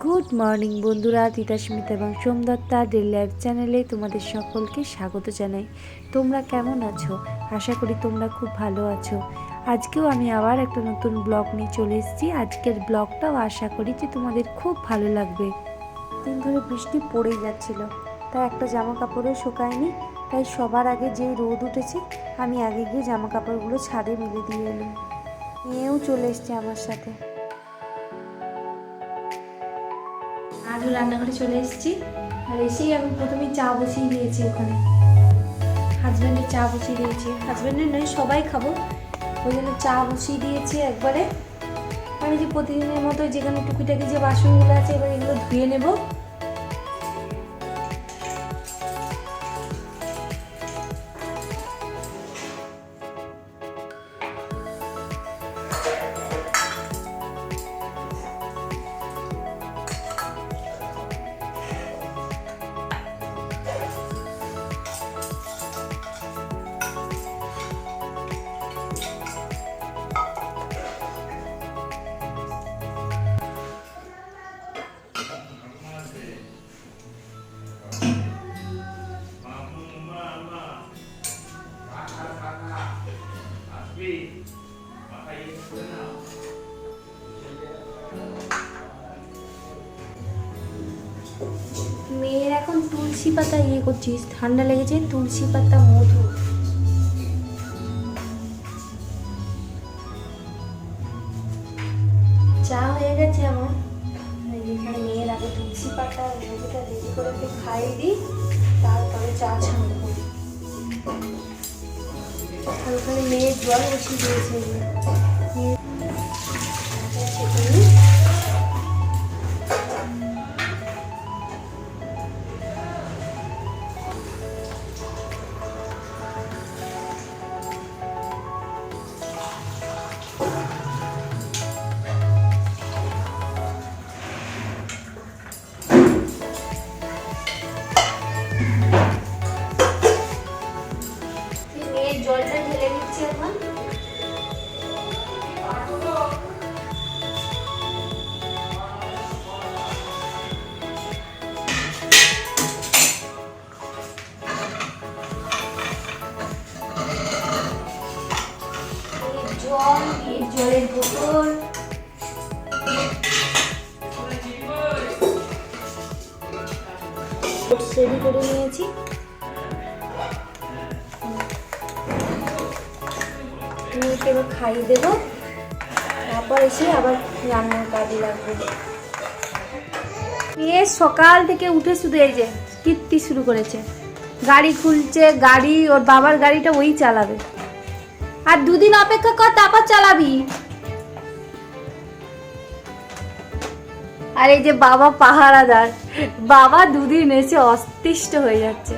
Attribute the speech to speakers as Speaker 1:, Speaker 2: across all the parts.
Speaker 1: Good morning বন্ধুরা, তিতাসমিতা এবং somdutta daily life চ্যানেলে তোমাদের সকলকে স্বাগত জানাই। তোমরা কেমন আছো? আশা করি তোমরা খুব ভালো আছো। আজকেও আমি আবার একটা নতুন ব্লগ নিয়ে চলে এসেছি। আজকের ব্লগটাও আশা করি যে তোমাদের খুব ভালো লাগবে। দিন ধরে বৃষ্টি পড়েই যাচ্ছিল, তাই একটা জামা কাপড়ও শুকায়নি। তাই সবার আগে যেই রোদ উঠেছে আমি আগে গিয়ে জামা কাপড়গুলো ছাদে মেলে দিয়ে এলাম। মেয়েও চলে এসছে আমার সাথে। আজও রান্নাঘরে চলে এসেছি, আর এসেই আমি প্রথমে চা বসিয়ে দিয়েছি। ওখানে হাজব্যান্ডের চা বসিয়ে দিয়েছি, হাজব্যান্ডের নয় সবাই খাবো, ওই জন্য চা বসিয়ে দিয়েছি একবারে। আমি যে প্রতিদিনের মতো যেখানে টুকিটাকি যে বাসনগুলো আছে এবার এগুলো ধুয়ে নেবো। মেয়ের এখন তুলসী পাতা করছিস, ঠান্ডা লেগেছে, তুলসী পাতা মধু। চা হয়ে গেছে আমার। এখানে মেয়ের আগে তুলসী পাতা মধুটা রেডি করে একটু খাইয়ে দিই, তারপরে চা ছানবো। আর ওখানে মেয়ের জল বসিয়ে দিয়েছে। জলটা ঢেলে দিচ্ছি এখন। জল, জলের বোতল, রেডি করে নিয়েছি। মেয়েকে এবার খাইয়ে দেবো, তারপর এসে আবার রান্নার কাজে লাগবে। মেয়ে সকাল থেকে উঠে শুধু এই যে কীর্তি শুরু করেছে, গাড়ি খুলছে, গাড়ি ওর বাবার গাড়িটা ওই চালাবে। আর দুদিন অপেক্ষা কর, তারপর চালাবি। আর এই যে বাবা পাহারাদার, বাবা দুদিন এসে অতিষ্ঠ হয়ে যাচ্ছে।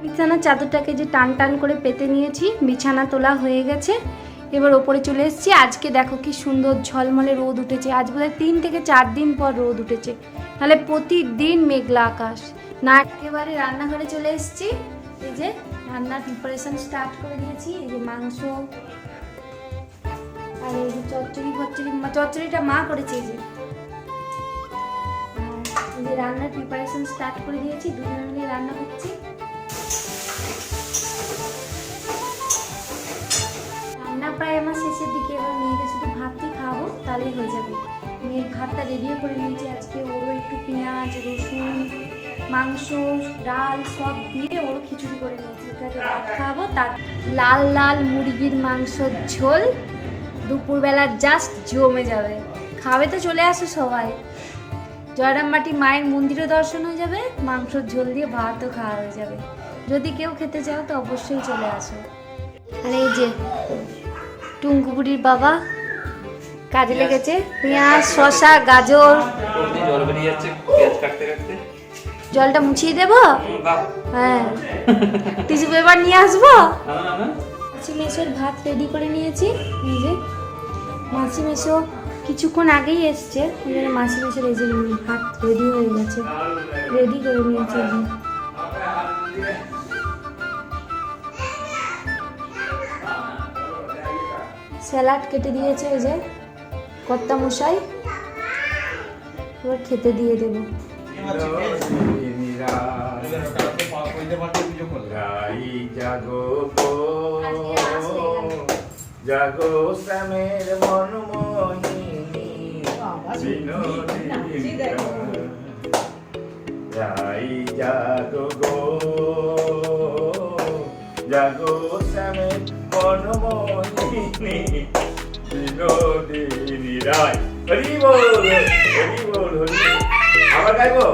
Speaker 1: বিছানার চাদরটাকে যে টান টান করে পেতে নিয়েছি, বিছানা তোলা হয়ে গেছে। এবার ওপরে চলে এসেছি। আজকে দেখো কি সুন্দর ঝলমলে রোদ উঠেছে। আজ বোধহয় 3 থেকে 4 দিন পর রোদ উঠেছে, নাহলে প্রতিদিন মেঘলা আকাশ। না একেবারে রান্নাঘরে চলে এসেছি। এই যে রান্নার প্রিপারেশন স্টার্ট করে দিয়েছি। এই যে মাংস আর এই যে চচ্চড়িটা মা করেছে। এই যে রান্নার প্রিপারেশন স্টার্ট করে দিয়েছি, দুজনে মিলে রান্না করছি। রান্না প্রায় আমার শেষের দিকে। এবার মেয়েকে শুধু ভাতই খাওয়াবো, তাহলেই হয়ে যাবে। মেয়ের ভাতটা রেডিও করে নিয়েছি। আজকে ওরও একটু পেঁয়াজ, রসুন, মাংস, ডাল সব দিয়ে ওরও খিচুড়ি করে নিয়েছি। ওকে ভাত খাওয়াবো। তার লাল লাল মুরগির মাংসর ঝোল দুপুরবেলা জাস্ট জমে যাবে। খাবে তো চলে আসো সবাই। জয়রামবাটি মায়ের মন্দিরও দর্শন হয়ে যাবে, মাংসর ঝোল দিয়ে ভাতও খাওয়া হয়ে যাবে। যদি কেউ খেতে চাও তো অবশ্যই চলে আসো। আর এই যে টুঙ্কুপুরির বাবা কাজে লেগেছে, পেঁয়াজ, শসা, গাজর।
Speaker 2: জল বেরিয়ে যাচ্ছে পেঁয়াজ কাটতে কাটতে।
Speaker 1: জলটা মুছিয়ে দেবো? হ্যাঁ, টিস্যু পেপার নিয়ে আসবো। মাসি মেসোর ভাত রেডি করে নিয়েছি। এই যে মাসি মেসো কিছুক্ষণ আগেই এসছে, ওই জন্য মাসি মেসোর এই যে ভাত রেডি হয়ে গেছে, রেডি করে নিয়েছি। স্যালাড কেটে দিয়েছে এই যে কর্তা মশাই। এবার খেতে দিয়ে দেবো।
Speaker 3: জাগো শ্যামের মনমোহিনী বিনোদিনী রাই জাগো গো জাগো শ্যামের মনমোহিনী বিনোদিনী রাই। হরি বল হরি বল হরি। আবার গাইবো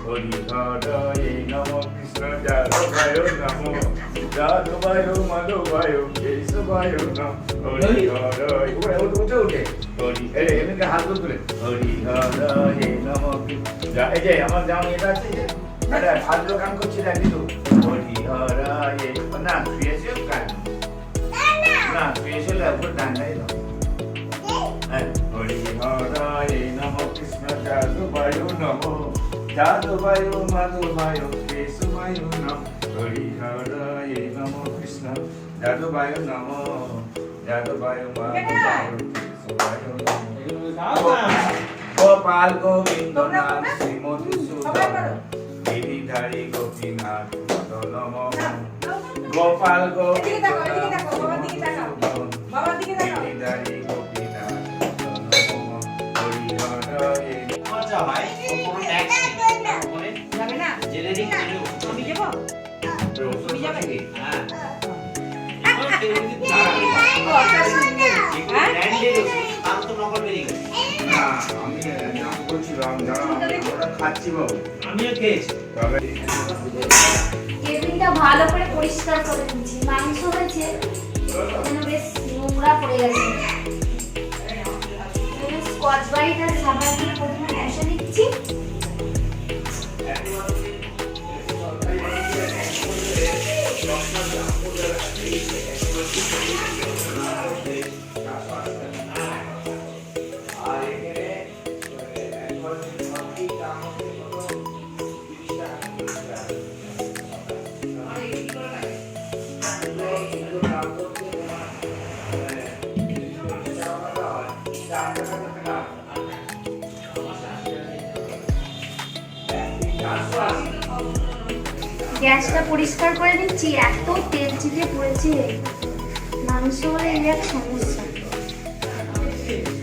Speaker 3: হরি হরয়ে নম কৃষ্ণ যাদবায় নম যাদবায় মাধবায় কেশবায় নম হরি হরয়ে উঠে উঠে হরি এমনি হাত তুলে হরি হরয়ে নম এই যে আমার যেমন এটা আছে যে এটা হাতগুলো কাম করছি না কিন্তু হরি হরয়ে না শুয়েছে গান না শুয়েছে উপর ডান নাই হরি হরয়ে নম কৃষ্ণ যাদবায় নম যাদবায় মাধবায় কেশবায় নম হরি হরয়ে নম কৃষ্ণ যাদবায় নম যাদবায় মাধবায় কেশবায় নম গোপাল গোবিন্দ নাম শ্রীমতী সুন্দর গিরিধারী গোপীনাথ নম গোপাল গোবিন্দ নাম শ্রীমতী সুন্দর গিরিধারী গোপীনাথ নম হরি হরয়ে।
Speaker 4: খরচা হয় ওর কোনো ট্যাক্স নেই তারপরে যাবে না জেলেরই কিছু আমি যাব তুমি যাবে কি হ্যাঁ এখন কেউ যদি তার তো নকল বেরিয়ে গেছে
Speaker 3: না আমি বলছিলাম যারা আমরা খাচ্ছি বাবু
Speaker 4: আমিও খেয়েছি
Speaker 3: তবে
Speaker 1: কেবিনটা ভালো করে পরিষ্কার করে নিচ্ছি। মাংস হয়েছে যেন বেশ নোংরা পড়ে গেছে। স্কচ ব্রাইট আর সাবান দিয়ে প্রথমে ঘষে নিচ্ছি। গ্যাসটা পরিষ্কার করে নিচ্ছি। এত তেল চিটে পড়েছে মাংস হলে এই এক সমস্যা,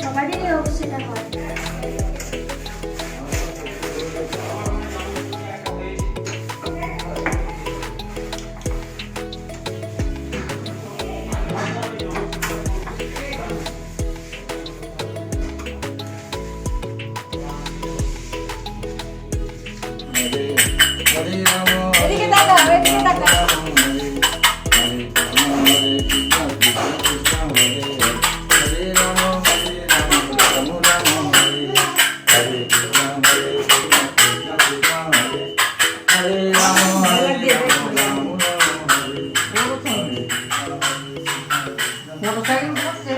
Speaker 1: সবারই এই অবস্থাটা হয়।
Speaker 5: এদিকে তাকাও, এদিকে তাকাও। মোটরসাইকেল বসছে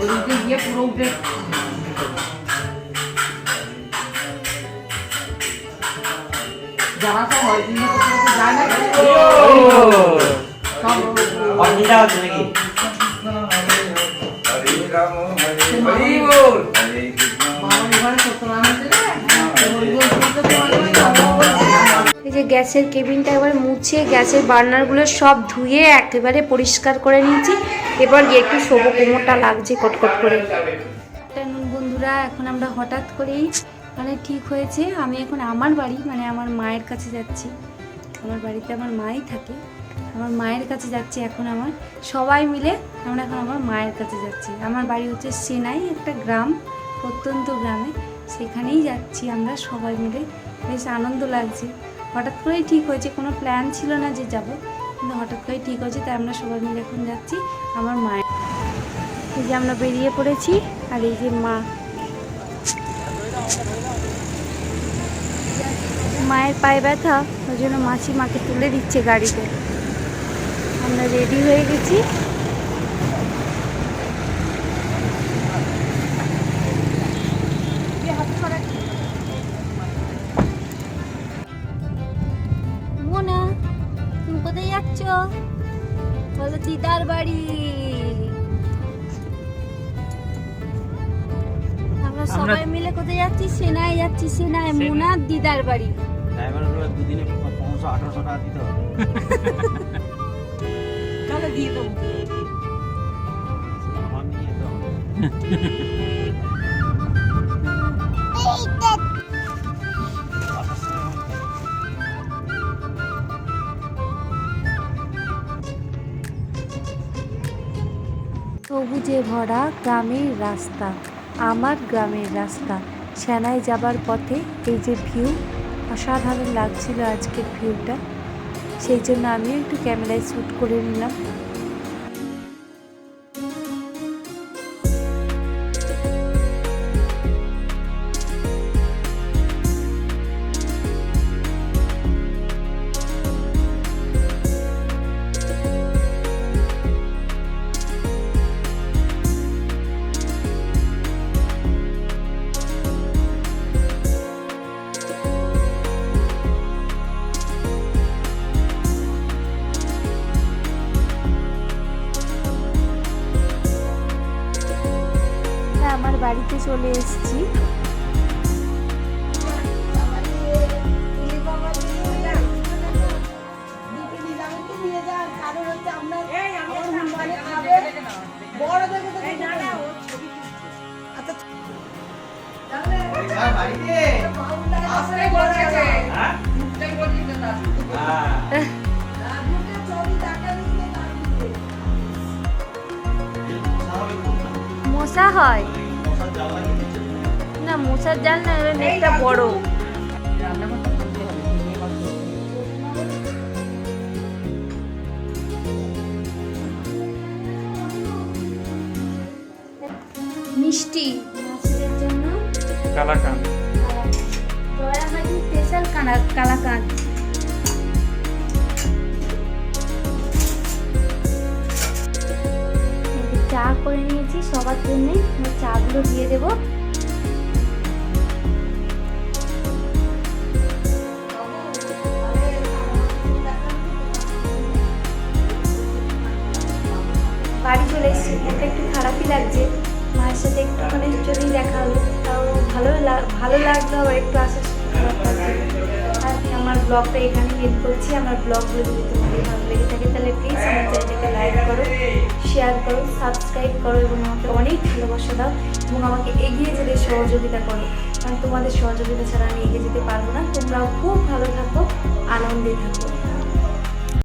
Speaker 5: ওদিকে গিয়ে পুরো উঠে যারা তো হয় দিনে তো যায় না
Speaker 4: অনিতা হচ্ছে নাকি
Speaker 3: হরি রাম হরি বল হরে কৃষ্ণ।
Speaker 5: মামার ঘরে সত্যনারায়ণ আছে না হরি বল করতে
Speaker 1: এই যে গ্যাসের কেবিনটা এবার মুছে গ্যাসের বার্নারগুলো সব ধুয়ে একেবারে পরিষ্কার করে নিয়েছি। এবার গিয়ে একটু শোবো, কোমরটা লাগছে কটকট করে। বন্ধুরা এখন আমরা হঠাৎ করেই মানে ঠিক হয়েছে আমি এখন আমার বাড়ি মানে আমার মায়ের কাছে যাচ্ছি। আমার বাড়িতে আমার মাই থাকে, আমার মায়ের কাছে যাচ্ছি এখন। আমার সবাই মিলে আমরা এখন আমার মায়ের কাছে যাচ্ছি। আমার বাড়ি হচ্ছে সেনাই, একটা গ্রাম, প্রত্যন্ত গ্রামে। সেখানেই যাচ্ছি আমরা সবাই মিলে, বেশ আনন্দ লাগছে। হঠাৎ করেই ঠিক হয়েছে, কোনো প্ল্যান ছিল না যে যাব, কিন্তু হঠাৎ করেই ঠিক হয়েছে, তাই আমরা সবাই মিলে এখন যাচ্ছি আমার মায়ের। এই যে আমরা বেরিয়ে পড়েছি, আর এই যে মা, মায়ের পায়ে ব্যথা, ওই জন্য মাসি মাকে তুলে দিচ্ছে গাড়িতে। আমরা রেডি হয়ে গেছি। মোনা, তুমি কোথায় যাচ্ছ? বলো দিদার বাড়ি। আমরা সবাই মিলে কোথায় যাচ্ছি? সেনায় যাচ্ছি, সেনায় মোনার দিদার বাড়ি।
Speaker 4: ড্রাইভারগুলো দুদিনে 1500-1800 টাকা দিতে হবে।
Speaker 5: তাহলে দিয়ে দেবো।
Speaker 4: আমার নিয়ে যেতে হবে।
Speaker 1: সবুজে ভরা গ্রামের রাস্তা, আমার গ্রামের রাস্তা। সেনায় যাবার পথে এই যে ভিউ, অসাধারণ লাগছিল আজকের ভিউটা, সেই জন্য আমিও একটু ক্যামেরায় শ্যুট করে নিলাম। আমার বাড়িতে চলে এসেছি। মশা হয় না, মশার জাল না, নেটটা বড়। মিষ্টি মাছের জন্য
Speaker 2: কালাকান।
Speaker 1: স্পেশাল কালাকান। চা করে নিয়েছি সবার জন্য, চাগুলো দিয়ে দেবো। বাড়ি চলে এসেছি, মনটা একটু খারাপই লাগছে। মায়ের সাথে একটুখানি যদি দেখা হলো তাও ভালো লাগলো, আবার একটু আসার খারাপ লাগছে। আর আমার ব্লগটা এখানে এন্ড করছি। আমার ব্লগগুলো যদি তোমাদের ভালো লেগে থাকে তাহলে প্লিজ আমার চ্যানেলটাকে লাইক করো, শেয়ার করো, সাবস্ক্রাইব করো এবং আমাকে অনেক ভালোবাসা দাও এবং আমাকে এগিয়ে যেতে সহযোগিতা করো, কারণ তোমাদের সহযোগিতা ছাড়া আমি এগিয়ে যেতে পারবো না। তোমরাও খুব ভালো থাকো, আনন্দে থাকো।